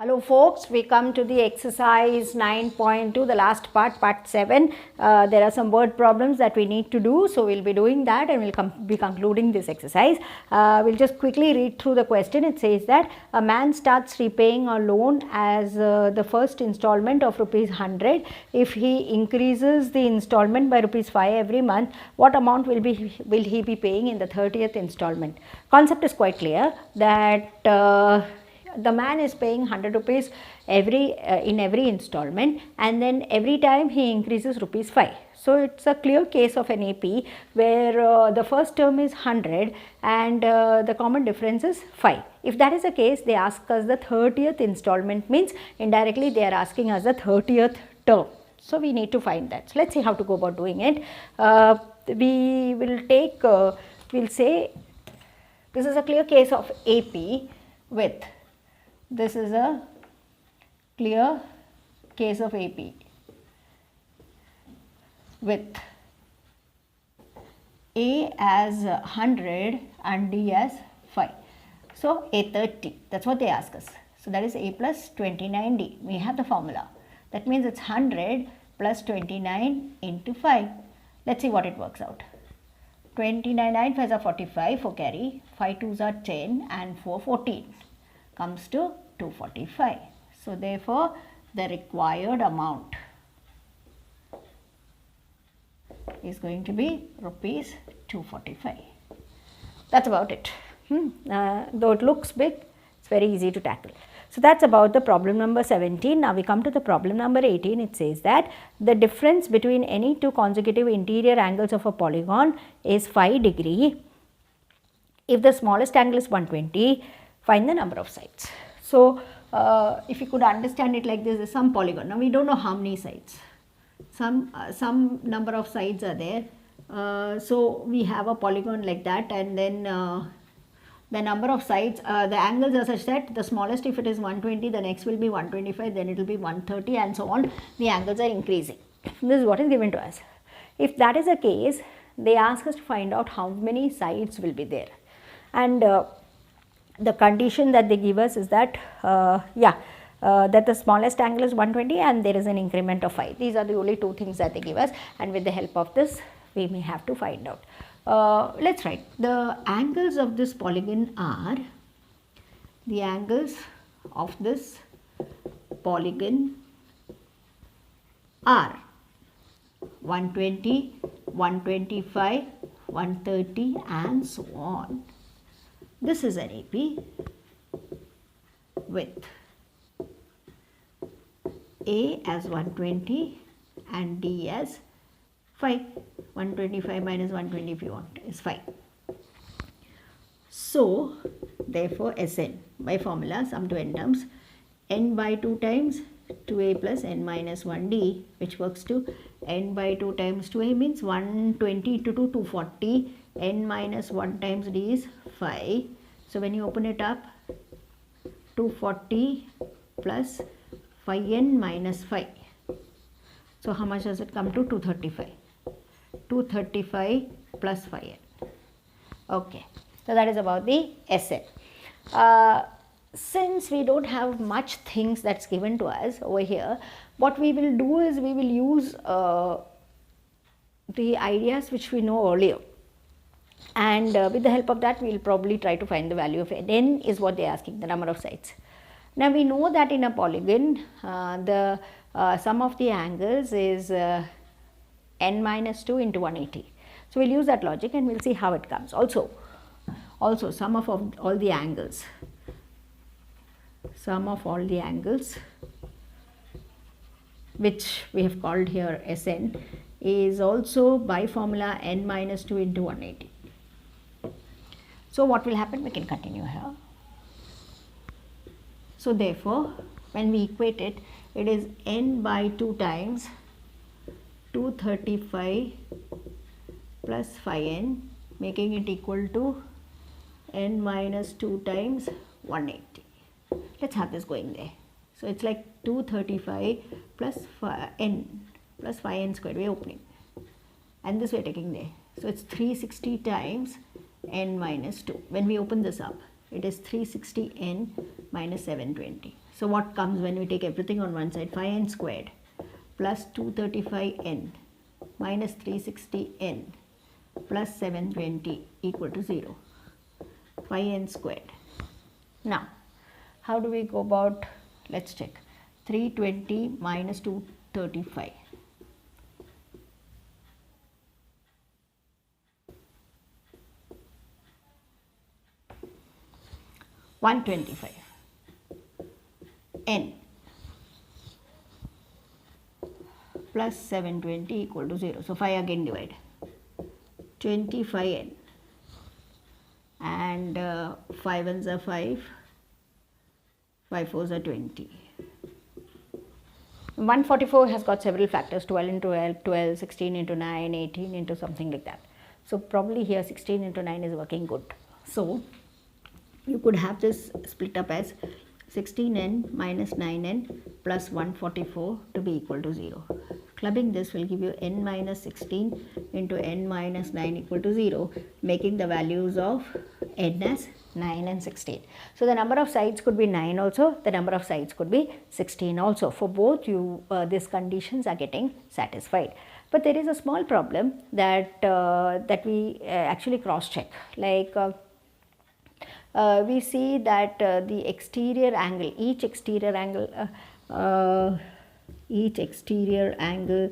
Hello folks, we come to the exercise 9.2, the last part, part 7. There are some word problems that we need to do, so we will be doing that and we will be concluding this exercise. We will just quickly read through the question. It says that a man starts repaying a loan as the first installment of rupees 100. If he increases the installment by rupees 5 every month, what amount will he be paying in the 30th installment? Concept is quite clear that the man is paying 100 rupees in every installment, and then every time he increases rupees 5. So it's a clear case of an AP where the first term is 100 and the common difference is 5. If that is the case, they ask us the 30th installment, means indirectly they are asking us the 30th term. So we need to find that. So let's see how to go about doing it. We will take, we'll say this is a clear case of AP with, this is a clear case of AP with A as 100 and D as 5. So A 30, that's what they ask us. So that is A plus 29D. We have the formula. That means it's 100 plus 29 into 5. Let's see what it works out. 29, 9 5s are 45 for carry, 5 2s are 10 and 4 14. Comes to 245. So therefore the required amount is going to be rupees 245. That's about it. Though it looks big, it's very easy to tackle. So that's about the problem number 17. Now we come to the problem number 18. It says that the difference between any two consecutive interior angles of a polygon is 5 degrees. If the smallest angle is 120, find the number of sides. So if you could understand it like this, is some polygon. Now we don't know how many sides. Some number of sides are there. So we have a polygon like that, and then the number of sides, the angles are such that the smallest, if it is 120, the next will be 125, then it will be 130 and so on. The angles are increasing. This is what is given to us. If that is the case, they ask us to find out how many sides will be there. And the condition that they give us is that, that the smallest angle is 120 and there is an increment of 5. These are the only two things that they give us, and with the help of this, we may have to find out. Let's write. The angles of this polygon are, the angles of this polygon are 120, 125, 130 and so on. This is an AP with A as 120 and D as 5. 125 minus 120 if you want is 5. So therefore Sn by formula sum to n terms, n by 2 times 2a plus n minus 1d, which works to n by 2 times 2a means 120 into 2, 240, n minus 1 times d is 5. So when you open it up, 240 plus 5n minus 5. So how much does it come to? 235. 235 plus 5n. Okay, so that is about the Sn. Since we don't have much things that's given to us over here, what we will do is we will use the ideas which we know earlier, and with the help of that we will probably try to find the value of n. N is what they are asking, the number of sides. Now we know that in a polygon the sum of the angles is n minus 2 into 180. So we'll use that logic and we'll see how it comes. Also sum of all the angles, which we have called here Sn, is also by formula n minus 2 into 180. So what will happen? We can continue here. So therefore when we equate it, it is n by 2 times 235 plus 5n, making it equal to n minus 2 times 180. Let's have this going there. So it's like 235 plus n plus 5n squared. We are opening, and this we are taking there. So it's 360 times n minus 2. When we open this up, it is 360n minus 720. So what comes when we take everything on one side? 5n squared plus 235n minus 360n plus 720 equal to 0. 5n squared. Now, how do we go about? Let's check. 320 minus 235. 125 n plus 720 equal to 0. So 5 again divide. 25n and 5 ones are 5, 5 fours are 20. 144 has got several factors, 12 into 12, 16 into 9, 18 into something like that. So probably here 16 into 9 is working good. So you could have this split up as 16n minus 9n plus 144 to be equal to 0. Clubbing this will give you n minus 16 into n minus 9 equal to 0, making the values of n as 9 and 16. So the number of sides could be 9 also, the number of sides could be 16 also. For both you, these conditions are getting satisfied. But there is a small problem that, that we actually cross check. Like we see that the exterior angle, each exterior angle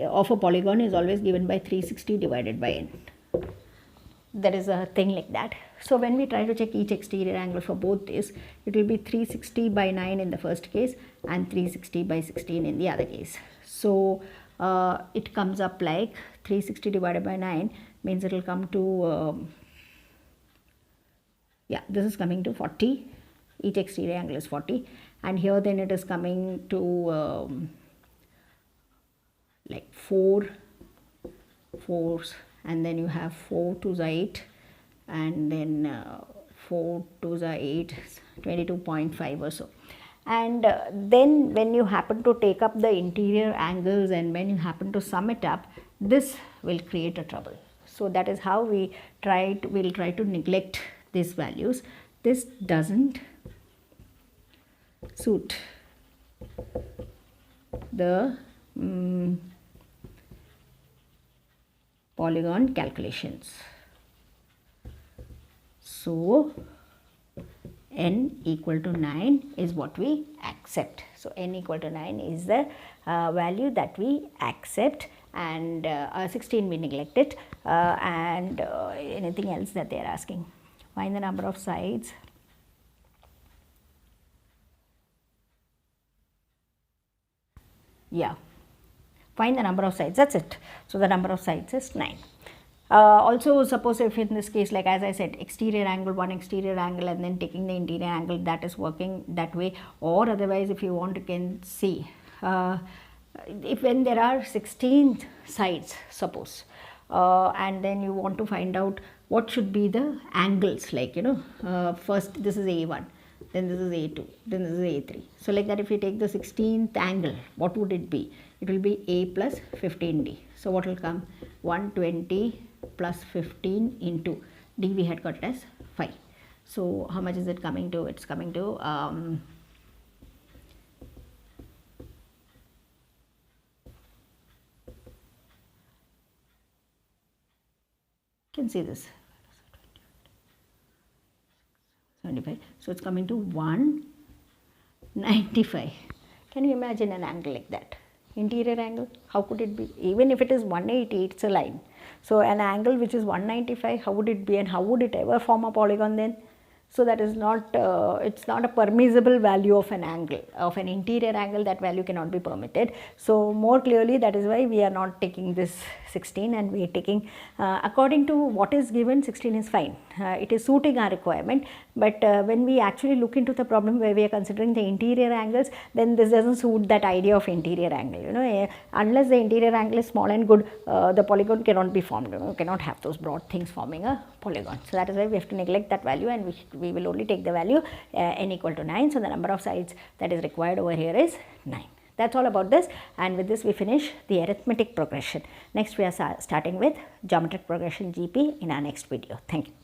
of a polygon is always given by 360 divided by n. There is a thing like that. So when we try to check each exterior angle for both this, it will be 360 by 9 in the first case and 360 by 16 in the other case. So it comes up like 360 divided by 9 means it will come to yeah, this is coming to 40. Each exterior angle is 40, and here then it is coming to like 4 fours, and then you have 4 2s are 8, and then 4 2s are 8, 22.5 or so. And then when you happen to take up the interior angles and when you happen to sum it up, this will create a trouble. So that is how we will try to neglect these values. This doesn't suit the polygon calculations. So n equal to 9 is what we accept. So n equal to 9 is the value that we accept, and 16 we neglect it, and anything else that they are asking. Find the number of sides. Yeah, find the number of sides, that's it. So the number of sides is 9. Also, suppose if in this case, like as I said, exterior angle, one exterior angle, and then taking the interior angle, that is working that way. Or otherwise, if you want, you can see if when there are 16 sides, suppose, and then you want to find out what should be the angles, like, you know, first this is A1, then this is A2, then this is A3. So like that, if you take the 16th angle, what would it be? It will be A plus 15D. So what will come? 120 plus 15 into D we had got as 5. So how much is it coming to? It's coming to can see this 75. So it's coming to 195. Can you imagine an angle like that? Interior angle, how could it be? Even if it is 180, it's a line. So an angle which is 195, how would it be, and how would it ever form a polygon then? So that is not, it's not a permissible value of an angle, of an interior angle. That value cannot be permitted. So more clearly, that is why we are not taking this 16, and we are taking according to what is given. 16 is fine. It is suiting our requirement. But when we actually look into the problem where we are considering the interior angles, then this doesn't suit that idea of interior angle. You know, unless the interior angle is small and good, the polygon cannot be formed. You know, you cannot have those broad things forming a polygon. So that is why we have to neglect that value, and we will only take the value n equal to 9. So the number of sides that is required over here is 9. That's all about this, and with this we finish the arithmetic progression. Next we are starting with geometric progression GP in our next video. Thank you.